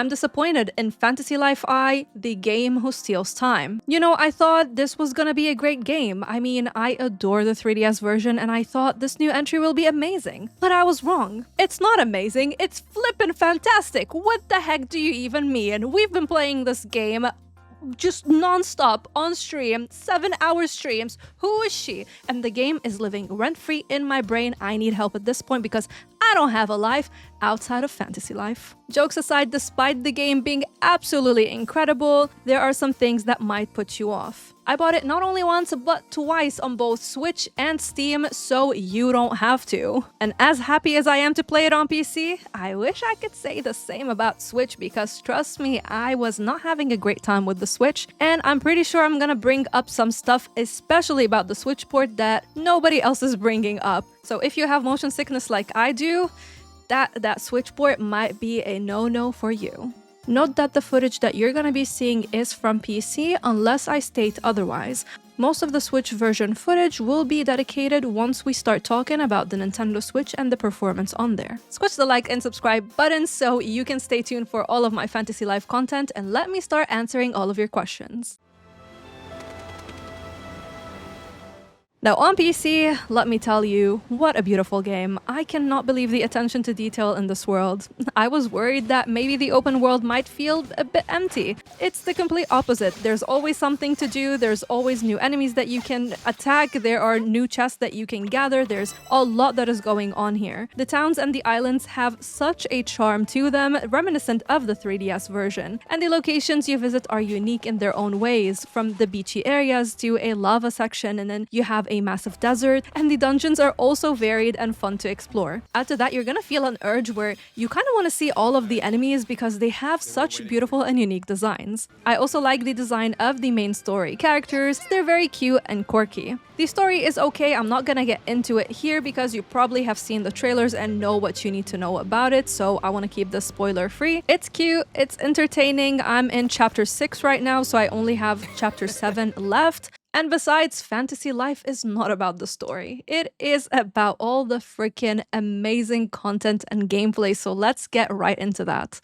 I'm disappointed in Fantasy Life I, the game who steals time. You know, I thought this was gonna be a great game. I mean, I adore the 3DS version and I thought this new entry will be amazing. But I was wrong. It's not amazing, it's flippin' fantastic. What the heck do you even mean? We've been playing this game just non-stop on stream, 7-hour streams. Who is she? And the game is living rent-free in my brain. I need help at this point because I don't have a life outside of Fantasy Life. Jokes aside, despite the game being absolutely incredible, there are some things that might put you off. I bought it not only once, but twice on both Switch and Steam, so you don't have to. And as happy as I am to play it on PC, I wish I could say the same about Switch because trust me, I was not having a great time with the Switch, and I'm pretty sure I'm gonna bring up some stuff, especially about the Switch port, that nobody else is bringing up. So if you have motion sickness like I do, that Switch port might be a no-no for you. Note that the footage that you're gonna be seeing is from PC unless I state otherwise. Most of the Switch version footage will be dedicated once we start talking about the Nintendo Switch and the performance on there. Squish the like and subscribe button so you can stay tuned for all of my Fantasy Life content, and let me start answering all of your questions. Now on PC, let me tell you, what a beautiful game. I cannot believe the attention to detail in this world. I was worried that maybe the open world might feel a bit empty. It's the complete opposite. There's always something to do, there's always new enemies that you can attack, there are new chests that you can gather, there's a lot that is going on here. The towns and the islands have such a charm to them, reminiscent of the 3DS version. And the locations you visit are unique in their own ways, from the beachy areas to a lava section, and then you have a massive desert, and the dungeons are also varied and fun to explore. Add to that, you're gonna feel an urge where you kind of want to see all of the enemies because they have such beautiful and unique designs. I also like the design of the main story characters. They're very cute and quirky. The story is okay, I'm not gonna get into it here because you probably have seen the trailers and know what you need to know about it, so I want to keep this spoiler free. It's cute, it's entertaining. I'm in chapter 6 right now, so I only have chapter 7 left. And besides, Fantasy Life is not about the story. It is about all the freaking amazing content and gameplay, so let's get right into that.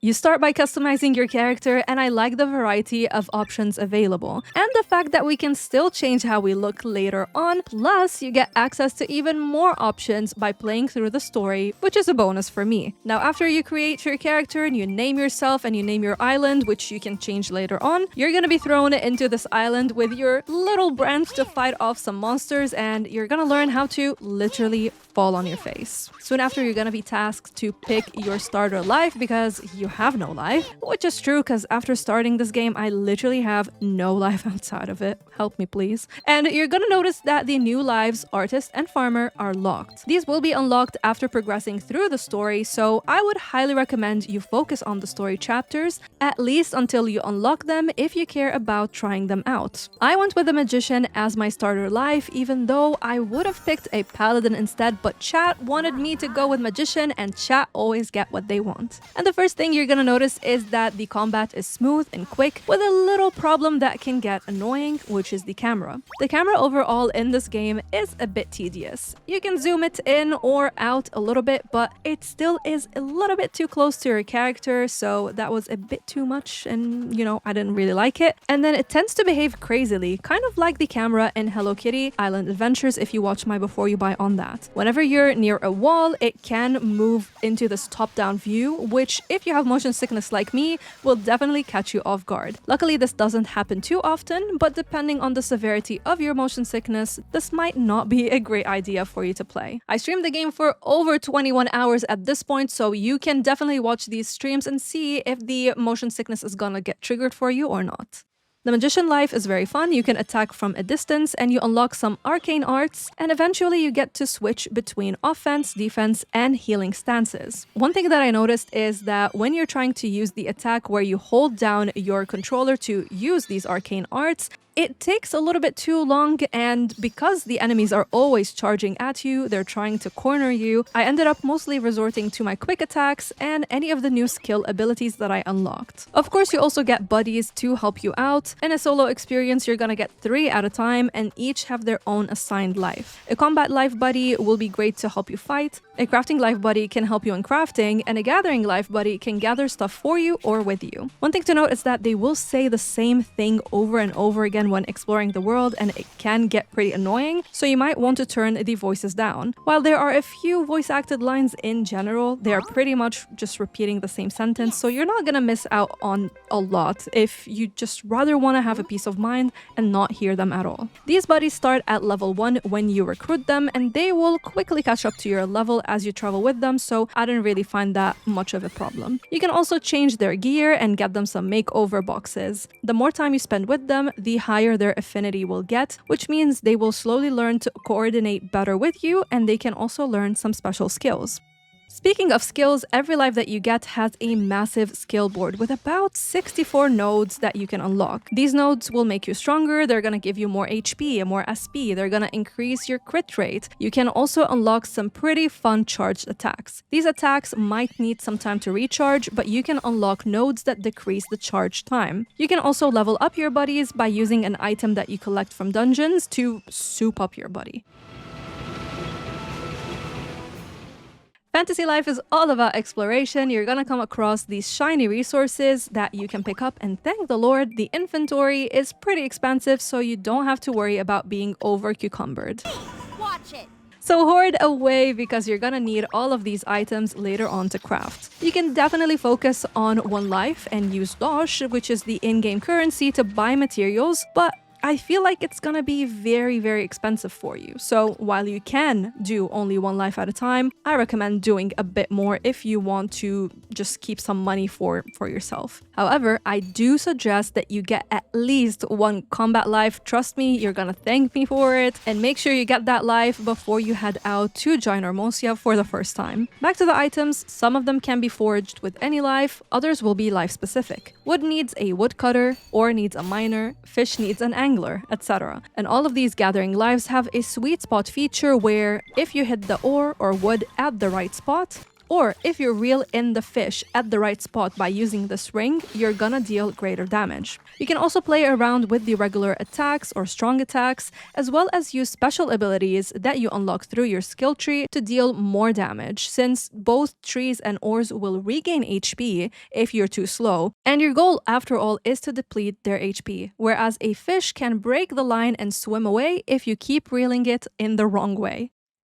You start by customizing your character, and I like the variety of options available, and the fact that we can still change how we look later on, plus you get access to even more options by playing through the story, which is a bonus for me. Now after you create your character and you name yourself and you name your island, which you can change later on, you're gonna be thrown into this island with your little branch to fight off some monsters, and you're gonna learn how to literally fall on your face. Soon after, you're gonna be tasked to pick your starter life because you have no life, which is true because after starting this game, I literally have no life outside of it. Help me, please. And you're gonna notice that the new lives, Artist and Farmer, are locked. These will be unlocked after progressing through the story, so I would highly recommend you focus on the story chapters, at least until you unlock them if you care about trying them out. I went with the Magician as my starter life, even though I would have picked a Paladin instead, but chat wanted me to go with Magician, and chat always get what they want. And the first thing you're gonna notice is that the combat is smooth and quick, with a little problem that can get annoying, which is the camera. The camera overall in this game is a bit tedious. You can zoom it in or out a little bit, but it still is a little bit too close to your character, so that was a bit too much, and you know, I didn't really like it. And then it tends to behave crazily, kind of like the camera in Hello Kitty Island Adventures if you watch my Before You Buy on that. Whenever you're near a wall, it can move into this top-down view, which if you have motion sickness like me, will definitely catch you off guard. Luckily, this doesn't happen too often, but depending on the severity of your motion sickness, this might not be a great idea for you to play. I streamed the game for over 21 hours at this point, so you can definitely watch these streams and see if the motion sickness is gonna get triggered for you or not. The Magician life is very fun. You can attack from a distance and you unlock some arcane arts, and eventually you get to switch between offense, defense, and healing stances. One thing that I noticed is that when you're trying to use the attack where you hold down your controller to use these arcane arts, it takes a little bit too long, and because the enemies are always charging at you, they're trying to corner you, I ended up mostly resorting to my quick attacks and any of the new skill abilities that I unlocked. Of course, you also get buddies to help you out. In a solo experience, you're gonna get 3 at a time, and each have their own assigned life. A combat life buddy will be great to help you fight, a crafting life buddy can help you in crafting, and a gathering life buddy can gather stuff for you or with you. One thing to note is that they will say the same thing over and over again when exploring the world, and it can get pretty annoying, so you might want to turn the voices down. While there are a few voice-acted lines in general, they are pretty much just repeating the same sentence, so you're not gonna miss out on a lot if you just rather want to have a peace of mind and not hear them at all. These buddies start at level 1 when you recruit them, and they will quickly catch up to your level as you travel with them, so I didn't really find that much of a problem. You can also change their gear and get them some makeover boxes. The more time you spend with them, the higher their affinity will get, which means they will slowly learn to coordinate better with you, and they can also learn some special skills. Speaking of skills, every life that you get has a massive skill board with about 64 nodes that you can unlock. These nodes will make you stronger, they're gonna give you more HP and more SP, they're gonna increase your crit rate. You can also unlock some pretty fun charged attacks. These attacks might need some time to recharge, but you can unlock nodes that decrease the charge time. You can also level up your buddies by using an item that you collect from dungeons to soup up your buddy. Fantasy life is all about exploration. You're gonna come across these shiny resources that you can pick up, and thank the Lord, the inventory is pretty expansive, so you don't have to worry about being over-cucumbered. Watch it! So hoard away, because you're gonna need all of these items later on to craft. You can definitely focus on one life and use Dosh, which is the in-game currency, to buy materials, but I feel like it's gonna be very expensive for you. So while you can do only one life at a time, I recommend doing a bit more if you want to just keep some money for yourself. However, I do suggest that you get at least one combat life. Trust me, you're gonna thank me for it. And make sure you get that life before you head out to Gynormosia for the first time. Back to the items, some of them can be forged with any life, others will be life specific. Wood needs a woodcutter, ore needs a miner, fish needs an angler, etc. And all of these gathering lives have a sweet spot feature where if you hit the ore or wood at the right spot, or if you reel in the fish at the right spot by using this ring, you're gonna deal greater damage. You can also play around with the regular attacks or strong attacks, as well as use special abilities that you unlock through your skill tree to deal more damage, since both trees and ores will regain HP if you're too slow, and your goal after all is to deplete their HP, whereas a fish can break the line and swim away if you keep reeling it in the wrong way.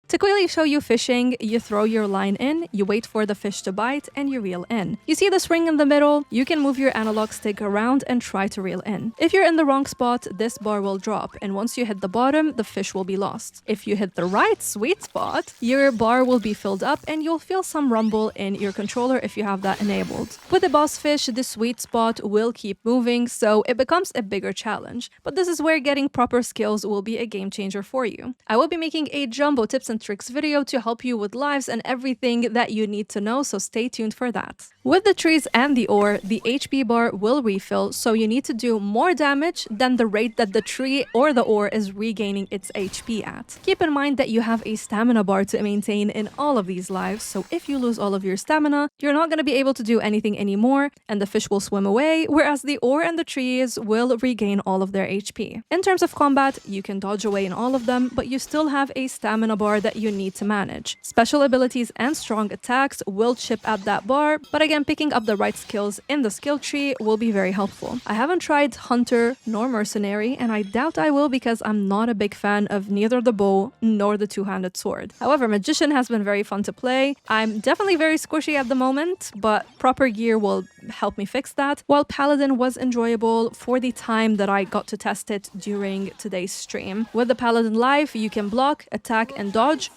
To quickly show you fishing, you throw your line in, you wait for the fish to bite, and you reel in. You see this ring in the middle? You can move your analog stick around and try to reel in. If you're in the wrong spot, this bar will drop, and once you hit the bottom, the fish will be lost. If you hit the right sweet spot, your bar will be filled up, and you'll feel some rumble in your controller if you have that enabled. With the boss fish, the sweet spot will keep moving, so it becomes a bigger challenge. But this is where getting proper skills will be a game changer for you. I will be making a jumbo tips and tricks video to help you with lives and everything that you need to know, so stay tuned for that. With the trees and the ore, the HP bar will refill, so you need to do more damage than the rate that the tree or the ore is regaining its HP at. Keep in mind that you have a stamina bar to maintain in all of these lives, so if you lose all of your stamina, you're not going to be able to do anything anymore, and the fish will swim away, whereas the ore and the trees will regain all of their HP. In terms of combat, you can dodge away in all of them, but you still have a stamina bar that you need to manage. Special abilities and strong attacks will chip at that bar, but again, picking up the right skills in the skill tree will be very helpful. I haven't tried Hunter nor Mercenary, and I doubt I will because I'm not a big fan of neither the bow nor the two-handed sword. However, Magician has been very fun to play. I'm definitely very squishy at the moment, but proper gear will help me fix that, while Paladin was enjoyable for the time that I got to test it during today's stream. With the Paladin life, you can block, attack, and dodge.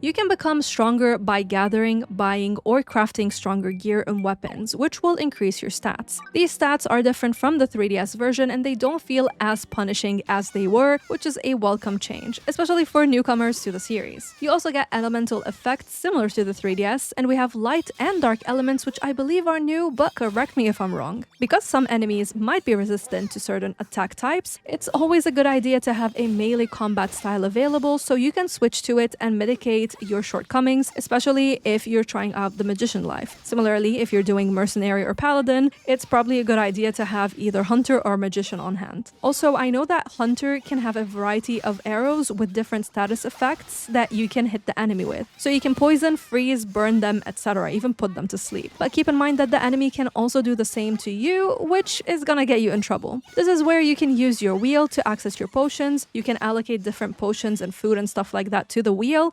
You can become stronger by gathering, buying, or crafting stronger gear and weapons, which will increase your stats. These stats are different from the 3DS version and they don't feel as punishing as they were, which is a welcome change, especially for newcomers to the series. You also get elemental effects similar to the 3DS, and we have light and dark elements, which I believe are new, but correct me if I'm wrong. Because some enemies might be resistant to certain attack types, it's always a good idea to have a melee combat style available so you can switch to it and mitigate your shortcomings, especially if you're trying out the magician life. Similarly, if you're doing mercenary or paladin, it's probably a good idea to have either hunter or magician on hand. Also, I know that hunter can have a variety of arrows with different status effects that you can hit the enemy with. So you can poison, freeze, burn them, etc., even put them to sleep. But keep in mind that the enemy can also do the same to you, which is gonna get you in trouble. This is where you can use your wheel to access your potions. You can allocate different potions and food and stuff like that to the wheel.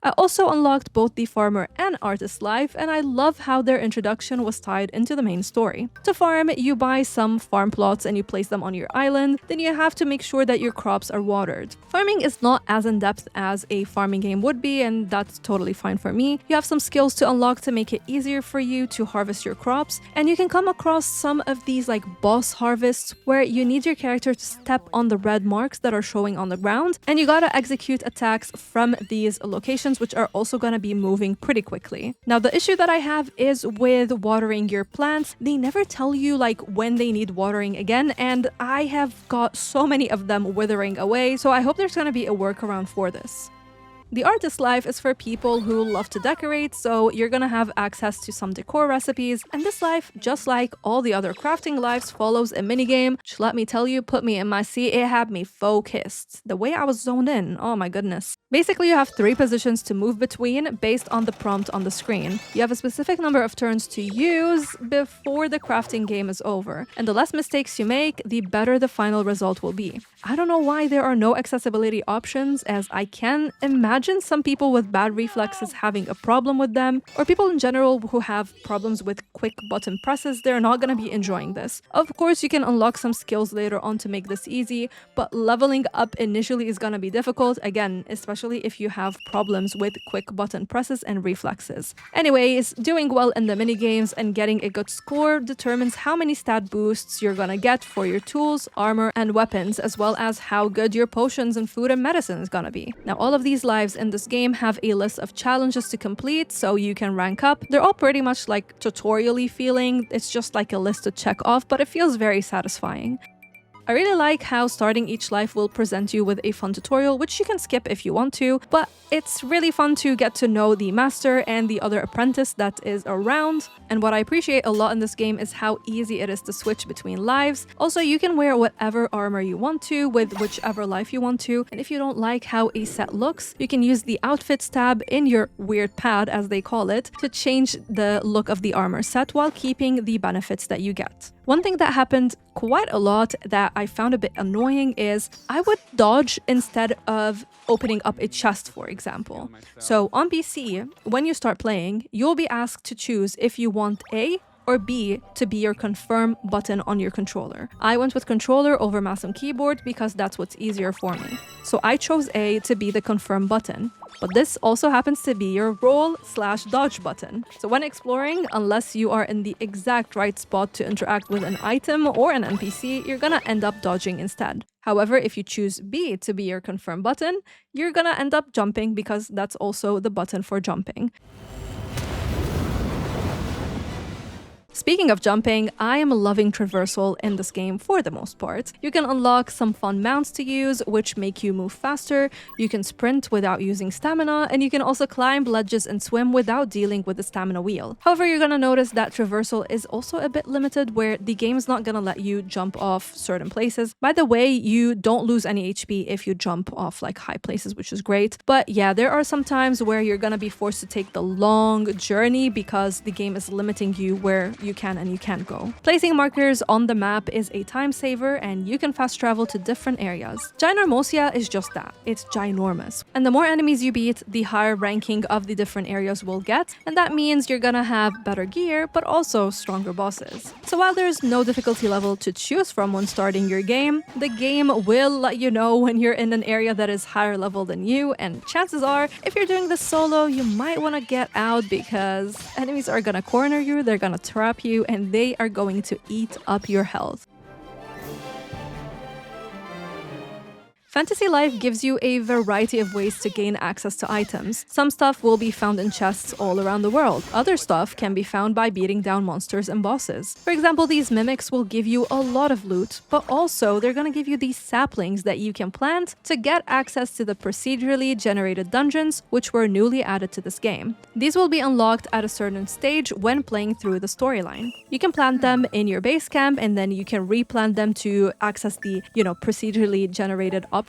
I also unlocked both the farmer and artist life, and I love how their introduction was tied into the main story. To farm, you buy some farm plots and you place them on your island, then you have to make sure that your crops are watered. Farming is not as in-depth as a farming game would be, and that's totally fine for me. You have some skills to unlock to make it easier for you to harvest your crops, and you can come across some of these like boss harvests where you need your character to step on the red marks that are showing on the ground, and you gotta execute attacks from these locations, which are also going to be moving pretty quickly. Now, the issue that I have is with watering your plants. They never tell you like when they need watering again, and I have got so many of them withering away, so I hope there's going to be a workaround for this. The artist life is for people who love to decorate, so you're gonna have access to some decor recipes, and this life, just like all the other crafting lives, follows a minigame, which let me tell you, put me in my seat, it had me focused. The way I was zoned in, oh my goodness. Basically, you have 3 positions to move between based on the prompt on the screen. You have a specific number of turns to use before the crafting game is over, and the less mistakes you make, the better the final result will be. I don't know why there are no accessibility options, as I can imagine some people with bad reflexes having a problem with them, or people in general who have problems with quick button presses. They're not going to be enjoying this. Of course, you can unlock some skills later on to make this easy, but leveling up initially is going to be difficult, again, especially if you have problems with quick button presses and reflexes. Anyways, doing well in the minigames and getting a good score determines how many stat boosts you're gonna get for your tools, armor, and weapons, as well as how good your potions and food and medicine is gonna be. Now, all of these lives in this game have a list of challenges to complete so you can rank up. They're all pretty much like tutorial-y feeling. It's just like a list to check off, but it feels very satisfying. I really like how starting each life will present you with a fun tutorial, which you can skip if you want to, but it's really fun to get to know the master and the other apprentice that is around. And what I appreciate a lot in this game is how easy it is to switch between lives. Also, you can wear whatever armor you want to with whichever life you want to, and if you don't like how a set looks, you can use the outfits tab in your weird pad, as they call it, to change the look of the armor set while keeping the benefits that you get. One thing that happened quite a lot that I found a bit annoying is I would dodge instead of opening up a chest, for example. So on PC, when you start playing, you'll be asked to choose if you want A or B to be your confirm button on your controller. I went with controller over mouse and keyboard because that's what's easier for me. So I chose A to be the confirm button. But this also happens to be your roll/dodge button. So when exploring, unless you are in the exact right spot to interact with an item or an NPC, you're gonna end up dodging instead. However, if you choose B to be your confirm button, you're gonna end up jumping because that's also the button for jumping. Speaking of jumping, I am loving traversal in this game for the most part. You can unlock some fun mounts to use, which make you move faster, you can sprint without using stamina, and you can also climb ledges and swim without dealing with the stamina wheel. However, you're gonna notice that traversal is also a bit limited, where the game is not gonna let you jump off certain places. By the way, you don't lose any HP if you jump off like high places, which is great. But yeah, there are some times where you're gonna be forced to take the long journey because the game is limiting you where you can and you can't go. Placing markers on the map is a time saver, and you can fast travel to different areas. Ginormosia is just that. It's ginormous. And the more enemies you beat, the higher ranking of the different areas will get, and that means you're gonna have better gear, but also stronger bosses. So while there's no difficulty level to choose from when starting your game, the game will let you know when you're in an area that is higher level than you, and chances are, if you're doing this solo, you might want to get out because enemies are gonna corner you, they're gonna trap you, and they are going to eat up your health. Fantasy Life gives you a variety of ways to gain access to items. Some stuff will be found in chests all around the world. Other stuff can be found by beating down monsters and bosses. For example, these mimics will give you a lot of loot, but also they're gonna give you these saplings that you can plant to get access to the procedurally generated dungeons, which were newly added to this game. These will be unlocked at a certain stage when playing through the storyline. You can plant them in your base camp, and then you can replant them to access the, procedurally generated option.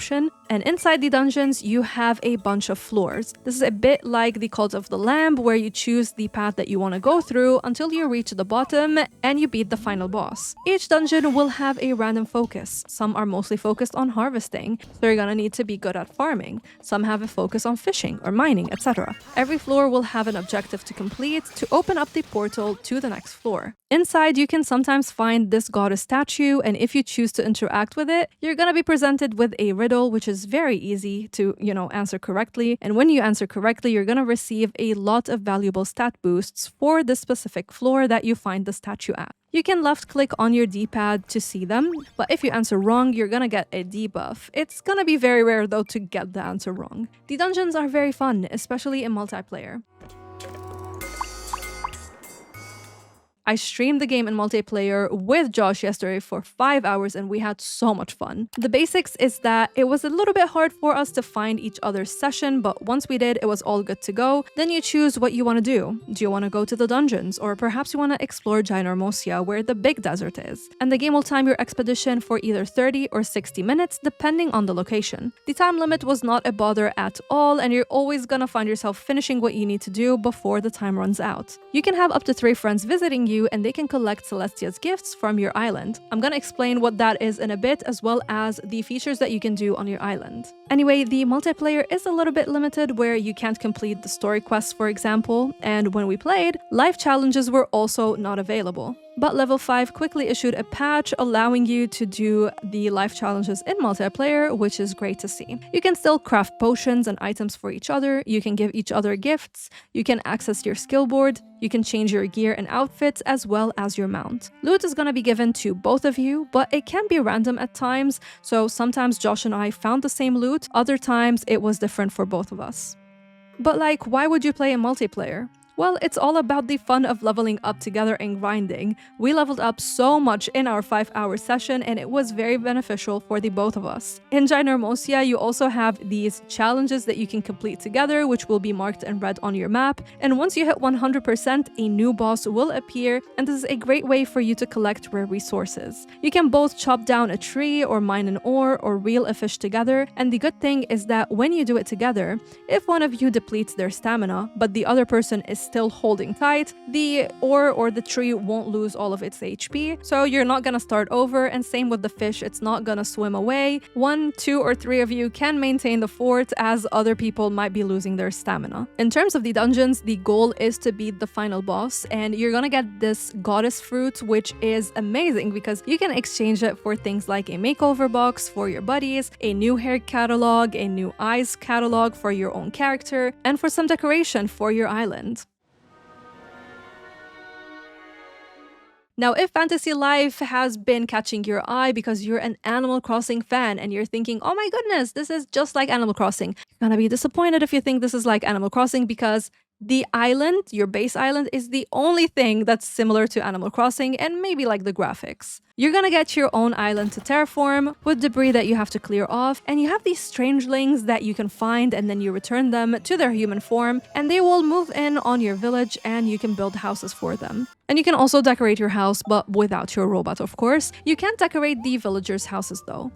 And inside the dungeons, you have a bunch of floors. This is a bit like the Cult of the Lamb, where you choose the path that you want to go through until you reach the bottom and you beat the final boss. Each dungeon will have a random focus. Some are mostly focused on harvesting, so you're gonna need to be good at farming. Some have a focus on fishing or mining, etc. Every floor will have an objective to complete to open up the portal to the next floor. Inside, you can sometimes find this goddess statue, and if you choose to interact with it, you're gonna be presented with a riddle, which is very easy to, answer correctly. And when you answer correctly, you're gonna receive a lot of valuable stat boosts for the specific floor that you find the statue at. You can left-click on your D-pad to see them, but if you answer wrong, you're gonna get a debuff. It's gonna be very rare though to get the answer wrong. The dungeons are very fun, especially in multiplayer. I streamed the game in multiplayer with Josh yesterday for 5 hours and we had so much fun. The basics is that it was a little bit hard for us to find each other's session, but once we did, it was all good to go. Then you choose what you want to do. Do you want to go to the dungeons? Or perhaps you want to explore Ginormosia, where the big desert is. And the game will time your expedition for either 30 or 60 minutes, depending on the location. The time limit was not a bother at all, and you're always gonna find yourself finishing what you need to do before the time runs out. You can have up to 3 friends visiting you, and they can collect Celestia's gifts from your island. I'm gonna explain what that is in a bit, as well as the features that you can do on your island. Anyway, the multiplayer is a little bit limited, where you can't complete the story quests, for example, and when we played, life challenges were also not available. But Level 5 quickly issued a patch allowing you to do the life challenges in multiplayer, which is great to see. You can still craft potions and items for each other, you can give each other gifts, you can access your skill board, you can change your gear and outfits as well as your mount. Loot is gonna be given to both of you, but it can be random at times, so sometimes Josh and I found the same loot, other times it was different for both of us. But why would you play in multiplayer? Well, it's all about the fun of leveling up together and grinding. We leveled up so much in our 5-hour session, and it was very beneficial for the both of us. In Ginormosia, you also have these challenges that you can complete together, which will be marked in red on your map. And once you hit 100%, a new boss will appear, and this is a great way for you to collect rare resources. You can both chop down a tree or mine an ore or reel a fish together, and the good thing is that when you do it together, if one of you depletes their stamina, but the other person is still holding tight, the ore or the tree won't lose all of its HP, so you're not gonna start over, and same with the fish, it's not gonna swim away. 1, 2, or 3 of you can maintain the fort, as other people might be losing their stamina. In terms of the dungeons, the goal is to beat the final boss, and you're gonna get this goddess fruit, which is amazing because you can exchange it for things like a makeover box for your buddies, a new hair catalog, a new eyes catalog for your own character, and for some decoration for your island. Now, if Fantasy Life has been catching your eye because you're an Animal Crossing fan and you're thinking, oh my goodness, this is just like Animal Crossing, you're gonna be disappointed if you think this is like Animal Crossing, because the island, your base island, is the only thing that's similar to Animal Crossing, and maybe like the graphics. You're gonna get your own island to terraform with debris that you have to clear off, and you have these strangelings that you can find, and then you return them to their human form, and they will move in on your village and you can build houses for them. And you can also decorate your house, but without your robot, of course. You can't decorate the villagers' houses though.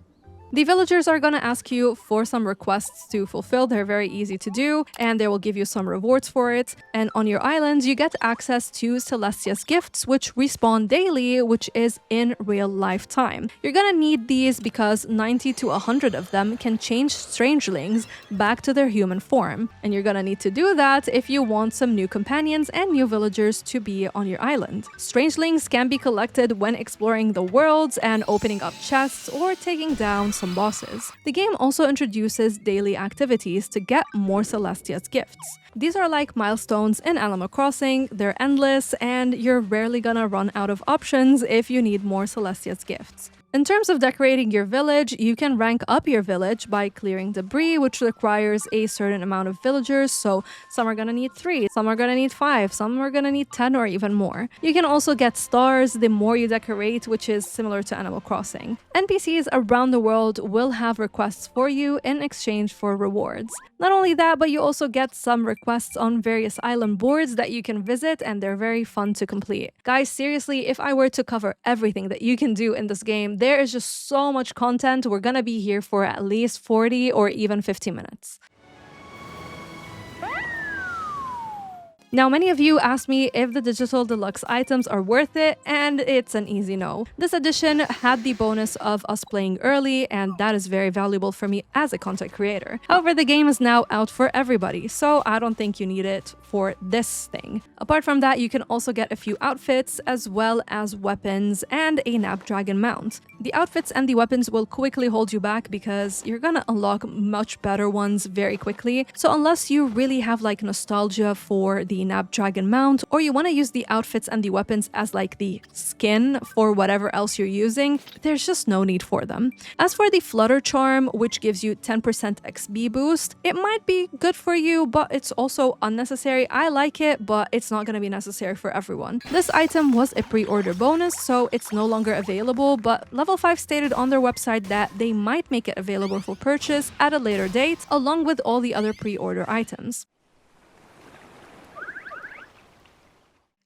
The villagers are gonna ask you for some requests to fulfill. They're very easy to do, and they will give you some rewards for it. And on your islands, you get access to Celestia's gifts, which respawn daily, which is in real life time. You're gonna need these because 90 to 100 of them can change strangelings back to their human form. And you're gonna need to do that if you want some new companions and new villagers to be on your island. Strangelings can be collected when exploring the worlds and opening up chests or taking down some bosses. The game also introduces daily activities to get more Celestia's gifts. These are like milestones in Animal Crossing, they're endless, and you're rarely gonna run out of options if you need more Celestia's gifts. In terms of decorating your village, you can rank up your village by clearing debris, which requires a certain amount of villagers, so some are gonna need 3, some are gonna need 5, some are gonna need 10 or even more. You can also get stars the more you decorate, which is similar to Animal Crossing. NPCs around the world will have requests for you in exchange for rewards. Not only that, but you also get some requests on various island boards that you can visit, and they're very fun to complete. Guys, seriously, if I were to cover everything that you can do in this game, there is just so much content. We're gonna be here for at least 40 or even 50 minutes. Now, many of you asked me if the digital deluxe items are worth it, and it's an easy no. This edition had the bonus of us playing early, and that is very valuable for me as a content creator. However, the game is now out for everybody, so I don't think you need it for this thing. Apart from that, you can also get a few outfits, as well as weapons and a Snapdragon mount. The outfits and the weapons will quickly hold you back because you're gonna unlock much better ones very quickly, so unless you really have like nostalgia for the Snapdragon mount, or you want to use the outfits and the weapons as like the skin for whatever else you're using, there's just no need for them. As for the Flutter Charm, which gives you 10% XP boost, it might be good for you, but it's also unnecessary. I like it, but it's not going to be necessary for everyone. This item was a pre-order bonus, so it's no longer available, but Level 5 stated on their website that they might make it available for purchase at a later date, along with all the other pre-order items.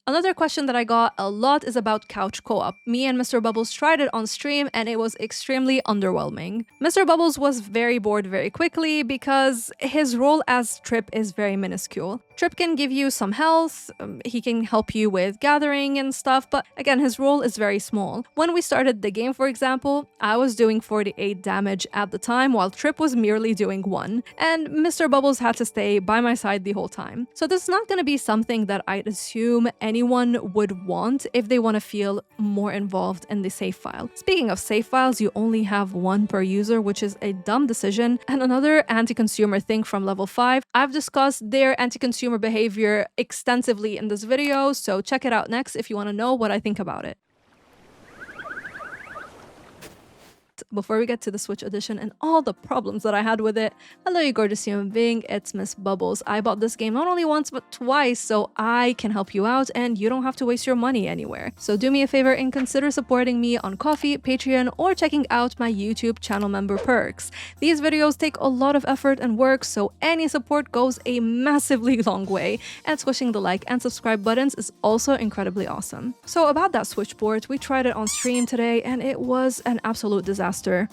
Another question that I got a lot is about couch co-op. Me and Mr. Bubbles tried it on stream and it was extremely underwhelming. Mr. Bubbles was very bored very quickly because his role as Trip is very minuscule. Trip can give you some health, he can help you with gathering and stuff, but again, his role is very small. When we started the game, for example, I was doing 48 damage at the time while Trip was merely doing 1, and Mr. Bubbles had to stay by my side the whole time. So this is not going to be something that I'd assume anyone would want if they want to feel more involved in the save file. Speaking of save files, you only have 1 per user, which is a dumb decision. And another anti-consumer thing from Level 5, I've discussed their anti-consumer behavior extensively in this video, so check it out next if you want to know what I think about it. Before we get to the Switch edition and all the problems that I had with it, hello you gorgeous human being, it's Miss Bubbles. I bought this game not only once but twice, so I can help you out and you don't have to waste your money anywhere. So do me a favor and consider supporting me on Ko-fi, Patreon, or checking out my YouTube channel member perks. These videos take a lot of effort and work, so any support goes a massively long way, and squishing the like and subscribe buttons is also incredibly awesome. So about that Switch port, we tried it on stream today and it was an absolute disaster.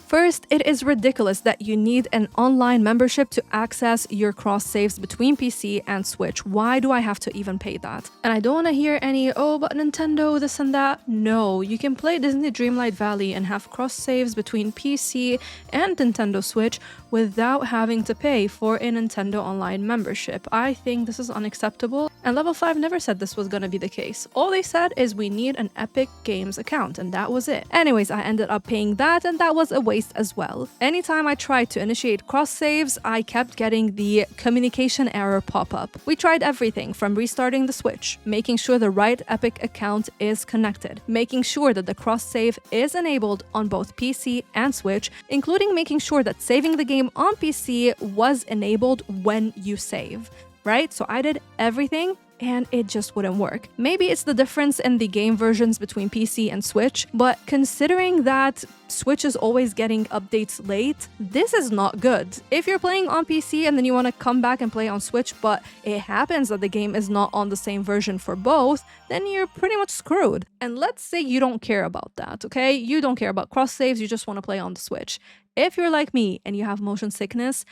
First, it is ridiculous that you need an online membership to access your cross saves between PC and Switch. Why do I have to even pay that? And I don't want to hear any, oh, but Nintendo, this and that. No, you can play Disney Dreamlight Valley and have cross saves between PC and Nintendo Switch without having to pay for a Nintendo Online membership. I think this is unacceptable, and Level 5 never said this was gonna be the case. All they said is we need an Epic Games account, and that was it. Anyways, I ended up paying that, and that was a waste as well. Anytime I tried to initiate cross saves, I kept getting the communication error pop up. We tried everything from restarting the Switch, making sure the right Epic account is connected, making sure that the cross save is enabled on both PC and Switch, including making sure that saving the game on PC was enabled when you save. Right? So I did everything and it just wouldn't work. Maybe it's the difference in the game versions between PC and Switch, but considering that Switch is always getting updates late, this is not good. If you're playing on PC and then you want to come back and play on Switch, but it happens that the game is not on the same version for both, then you're pretty much screwed. And let's say you don't care about that, okay? You don't care about cross saves, you just want to play on the Switch. If you're like me and you have motion sickness,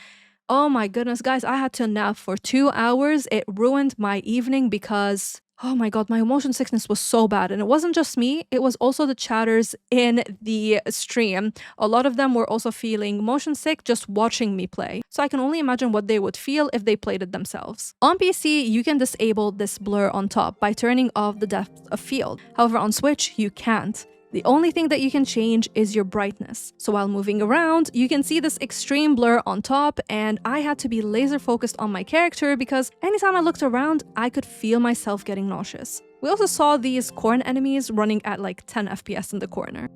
oh my goodness, guys, I had to nap for 2 hours. It ruined my evening because, oh my god, my motion sickness was so bad. And it wasn't just me, it was also the chatters in the stream. A lot of them were also feeling motion sick just watching me play. So I can only imagine what they would feel if they played it themselves. On PC, you can disable this blur on top by turning off the depth of field. However, on Switch, you can't. The only thing that you can change is your brightness. So while moving around, you can see this extreme blur on top, and I had to be laser focused on my character because anytime I looked around, I could feel myself getting nauseous. We also saw these corn enemies running at like 10 FPS in the corner.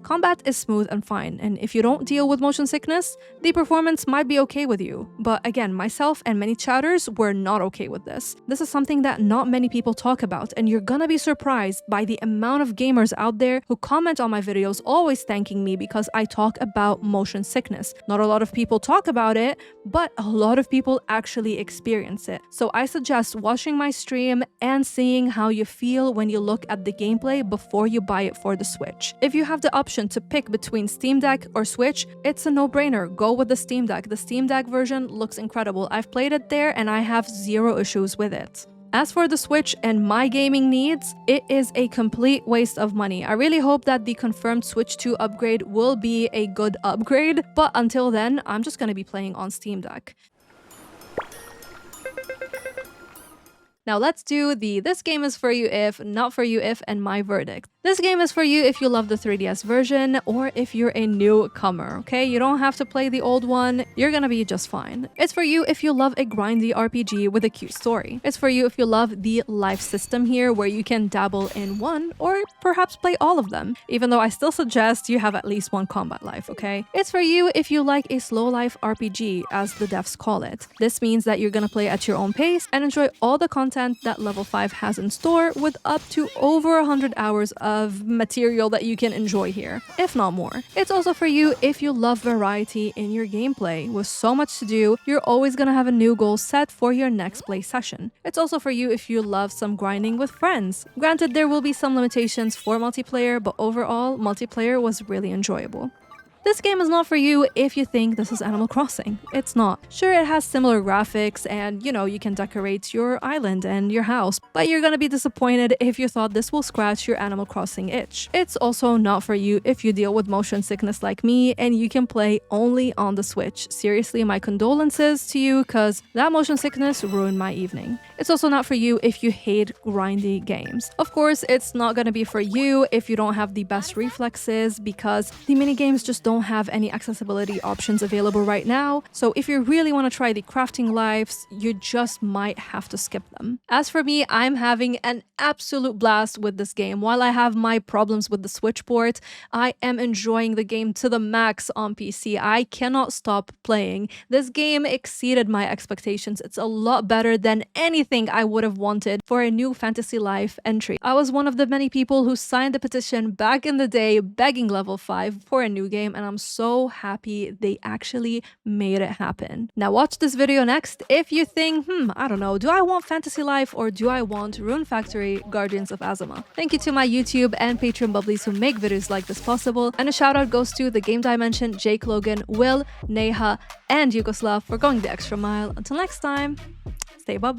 Combat is smooth and fine, and if you don't deal with motion sickness, the performance might be okay with you. But again, myself and many chatters were not okay with this. This is something that not many people talk about, and you're gonna be surprised by the amount of gamers out there who comment on my videos always thanking me because I talk about motion sickness. Not a lot of people talk about it, but a lot of people actually experience it. So I suggest watching my stream and seeing how you feel when you look at the gameplay before you buy it for the Switch. If you have the option to pick between Steam Deck or Switch, it's a no-brainer. Go with the Steam Deck. The Steam Deck version looks incredible. I've played it there and I have zero issues with it. As for the Switch and my gaming needs, it is a complete waste of money. I really hope that the confirmed Switch 2 upgrade will be a good upgrade, but until then, I'm just gonna be playing on Steam Deck. Now let's do the this game is for you if, not for you if, and my verdict. This game is for you if you love the 3DS version or if you're a newcomer, okay? You don't have to play the old one, you're gonna be just fine. It's for you if you love a grindy RPG with a cute story. It's for you if you love the life system here where you can dabble in one or perhaps play all of them, even though I still suggest you have at least one combat life, okay? It's for you if you like a slow life RPG, as the devs call it. This means that you're gonna play at your own pace and enjoy all the content that Level 5 has in store with up to over 100 hours of material that you can enjoy here, if not more. It's also for you if you love variety in your gameplay. With so much to do, you're always gonna have a new goal set for your next play session. It's also for you if you love some grinding with friends. Granted, there will be some limitations for multiplayer, but overall, multiplayer was really enjoyable. This game is not for you if you think this is Animal Crossing. It's not. Sure, it has similar graphics and, you know, you can decorate your island and your house, but you're gonna be disappointed if you thought this will scratch your Animal Crossing itch. It's also not for you if you deal with motion sickness like me and you can play only on the Switch. Seriously, my condolences to you because that motion sickness ruined my evening. It's also not for you if you hate grindy games. Of course, it's not gonna be for you if you don't have the best reflexes because the minigames just don't have any accessibility options available right now, so if you really want to try the crafting lives, you just might have to skip them. As for me, I'm having an absolute blast with this game. While I have my problems with the Switch port, I am enjoying the game to the max on PC. I cannot stop playing. This game exceeded my expectations. It's a lot better than anything I would have wanted for a new Fantasy Life entry. I was one of the many people who signed the petition back in the day begging Level 5 for a new game, and I'm so happy they actually made it happen. Now watch this video next if you think, I don't know, do I want Fantasy Life or do I want Rune Factory Guardians of Azuma? Thank you to my YouTube and Patreon bubblies who make videos like this possible, and a shout out goes to the Game Dimension, Jake Logan, Will, Neha, and Yugoslav for going the extra mile. Until next time, stay bubbly.